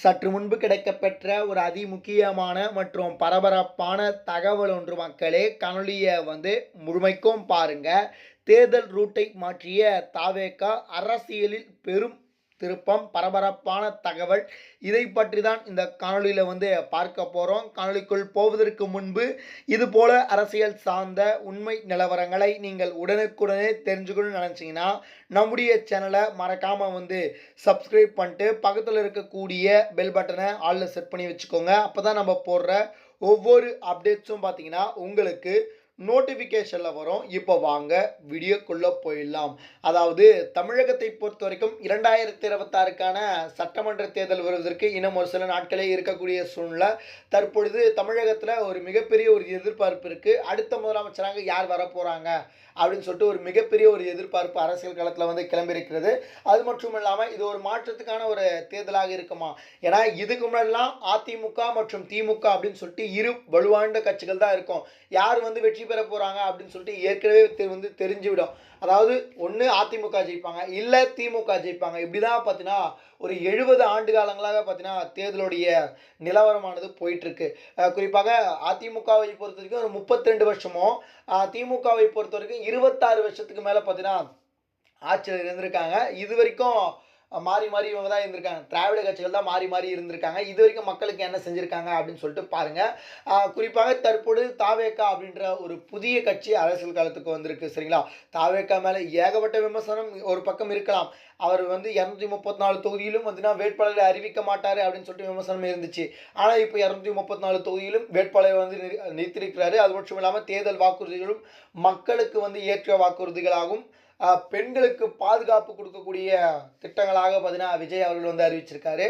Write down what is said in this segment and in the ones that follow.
சற்று முன்பு கிடைக்கப்பெற்ற ஒரு அதிமுக்கியமான மற்றும் பரபரப்பான தகவல் ஒன்று மக்களே. காணொளியை முழுமைக்கும் பாருங்க. தேர்தல் ரூட்டை மாற்றிய தாவேகா அரசியலில் பெரும் திருப்பம், பரபரப்பான தகவல். இதை பற்றி தான் இந்த காணொலியில் பார்க்க போகிறோம். காணொலிக்குள் போவதற்கு முன்பு இதுபோல அரசியல் சார்ந்த உண்மை நிலவரங்களை நீங்கள் உடனுக்குடனே தெரிஞ்சுக்கணும்னு நினச்சிங்கன்னா நம்முடைய சேனலை மறக்காமல் சப்ஸ்கிரைப் பண்ணிட்டு பக்கத்தில் இருக்கக்கூடிய பெல் பட்டனை ஆலில் செட் பண்ணி வச்சுக்கோங்க. அப்போ தான் நம்ம போடுற ஒவ்வொரு அப்டேட்ஸும் பார்த்தீங்கன்னா உங்களுக்கு நோட்டிஃபிகேஷனில் வரும். இப்போ வாங்க வீடியோக்குள்ளே போயிடலாம். அதாவது தமிழகத்தை பொறுத்த வரைக்கும் 2026க்கான சட்டமன்ற தேர்தல் வருவதற்கு இன்னும் ஒரு சில நாட்களே இருக்கக்கூடிய சூழ்நிலை. தற்பொழுது தமிழகத்தில் ஒரு மிகப்பெரிய ஒரு எதிர்பார்ப்பு இருக்குது. அடுத்த முதலமைச்சராக யார் வரப்போகிறாங்க அப்படின்னு சொல்லிட்டு ஒரு மிகப்பெரிய ஒரு எதிர்பார்ப்பு அரசியல் களத்தில் கிளம்பியிருக்கிறது. அது மட்டும் இல்லாமல் இது ஒரு மாற்றத்துக்கான ஒரு தேர்தலாக இருக்குமா? ஏன்னா இதுக்கு முன்னாடிலாம் அதிமுக மற்றும் திமுக அப்படின்னு சொல்லிட்டு இரு வலுவாண்ட கட்சிகள் தான் இருக்கும். யார் வெற்றி பெற போகிறாங்க அப்படின்னு சொல்லிட்டு ஏற்கனவே தெரிஞ்சுவிடும். அதாவது ஒன்று அதிமுக ஜெயிப்பாங்க, இல்லை திமுக ஜெயிப்பாங்க. இப்படி தான் பார்த்தீங்கன்னா ஒரு 70 ஆண்டு காலங்களாக பார்த்தீங்கன்னா தேர்தலுடைய நிலவரமானது போயிட்டுருக்கு. குறிப்பாக அதிமுகவை பொறுத்த வரைக்கும் ஒரு 32 வருஷமும், திமுகவை பொறுத்த வரைக்கும் 26 வருஷத்துக்கு மேலே பார்த்தீங்கன்னா ஆட்சியில் இருந்திருக்காங்க. இது வரைக்கும் மாறி மாறி இவங்க தான் இருந்திருக்காங்க. திராவிட கட்சிகள் தான் மாறி மாறி இருந்திருக்காங்க. இது வரைக்கும் மக்களுக்கு என்ன செஞ்சுருக்காங்க அப்படின்னு சொல்லிட்டு பாருங்கள். குறிப்பாக தற்பொழுது தாவேகா அப்படின்ற ஒரு புதிய கட்சி அரசியல் காலத்துக்கு வந்திருக்கு. சரிங்களா? தாவேகா மேலே ஏகப்பட்ட விமர்சனம் ஒரு பக்கம் இருக்கலாம். அவர் 234 தொகுதியிலும் வேட்பாளரை அறிவிக்க மாட்டார் அப்படின்னு சொல்லிட்டு விமர்சனம் இருந்துச்சு. ஆனால் இப்போ 234 தொகுதியிலும் வேட்பாளரை நிறுத்தியிருக்கிறாரு. அது மட்டும் இல்லாமல் தேர்தல் வாக்குறுதிகளும் மக்களுக்கு ஏற்ற வாக்குறுதிகளாகும், பெண்களுக்கு பாதுகாப்பு கொடுக்கக்கூடிய திட்டங்களாக பார்த்தீங்கன்னா விஜய் அவர்கள் அறிவிச்சிருக்காரு.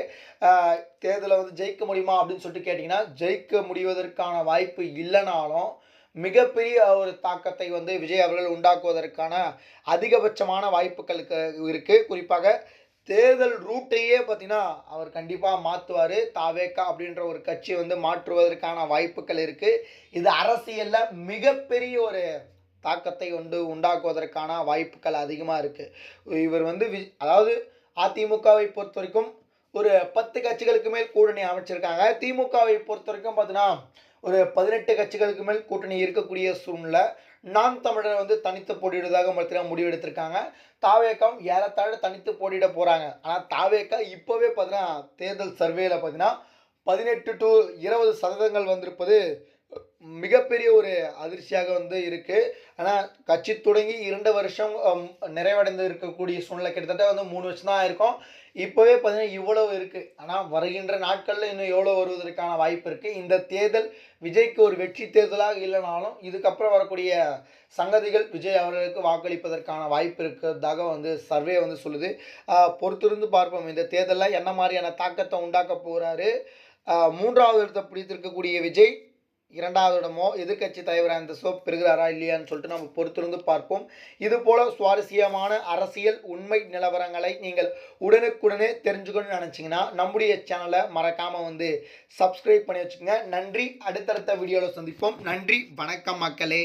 தேர்தலை ஜெயிக்க முடியுமா அப்படின்னு சொல்லிட்டு கேட்டிங்கன்னா, ஜெயிக்க முடிவதற்கான வாய்ப்பு இல்லைனாலும் மிகப்பெரிய ஒரு தாக்கத்தை விஜய் அவர்கள் உண்டாக்குவதற்கான அதிகபட்சமான வாய்ப்புகளுக்கு இருக்குது. குறிப்பாக தேர்தல் ரூட்டையே பார்த்தீங்கன்னா அவர் கண்டிப்பாக மாற்றுவார். தாவேகா அப்படின்ற ஒரு கட்சி மாற்றுவதற்கான வாய்ப்புகள் இருக்குது. இது அரசியலில் மிகப்பெரிய ஒரு தாக்கத்தை உண்டாக்குவதற்கான வாய்ப்புகள் அதிகமாக இருக்குது. இவர் அதாவது அதிமுகவை பொறுத்த வரைக்கும் ஒரு 10 கட்சிகளுக்கு மேல் கூட்டணி அமைச்சிருக்காங்க. திமுகவை பொறுத்த வரைக்கும் பார்த்தீங்கன்னா ஒரு 18 கட்சிகளுக்கு மேல் கூட்டணி இருக்கக்கூடிய சூழ்நிலை. நாம் தமிழர் தனித்து போட்டியிடுவதாக பார்த்தீங்கன்னா முடிவெடுத்திருக்காங்க. தாவேகாவும் ஏறத்தாழ தனித்து போட்டியிட போகிறாங்க. ஆனால் தாவேகா இப்போவே பார்த்தீங்கன்னா தேர்தல் சர்வேல பார்த்தீங்கன்னா 18 to 20% வந்திருப்பது மிகப்பெரிய ஒரு அதிர்ச்சியாக இருக்குது. ஆனால் கட்சி தொடங்கி 2 வருஷம் நிறைவடைந்து இருக்கக்கூடிய சூழ்நிலை, கிட்டத்தட்ட 3 வருஷம் தான் இருக்கும். இப்போவே பார்த்தீங்கன்னா இவ்வளவு இருக்குது. ஆனால் வருகின்ற நாட்களில் இன்னும் எவ்வளோ வருவதற்கான வாய்ப்பு இருக்குது. இந்த தேர்தல் விஜய்க்கு ஒரு வெற்றி தேர்தலாக இல்லைனாலும் இதுக்கப்புறம் வரக்கூடிய சங்கதிகள் விஜய் அவர்களுக்கு வாக்களிப்பதற்கான வாய்ப்பு இருக்கிறதாக சர்வே சொல்லுது. பொறுத்திருந்து பார்ப்போம் இந்த தேர்தலில் என்ன மாதிரியான தாக்கத்தை உண்டாக்க போகிறாரு. 3வது இடத்தை பிடித்திருக்கக்கூடிய விஜய் 2வது இடமோ எதிர்கட்சி தலைவராக இந்த சோப் பெறுகிறாரா இல்லையான்னு சொல்லிட்டு நம்ம பொறுத்திருந்து பார்ப்போம். இது போல சுவாரஸ்யமான அரசியல் உண்மை நிலவரங்களை நீங்கள் உடனுக்குடனே தெரிஞ்சுக்கணும்னு நினச்சிங்கன்னா நம்முடைய சேனலை மறக்காமல் சப்ஸ்கிரைப் பண்ணி வச்சுக்கோங்க. நன்றி. அடுத்தடுத்த வீடியோவில் சந்திப்போம். நன்றி, வணக்கம் மக்களே.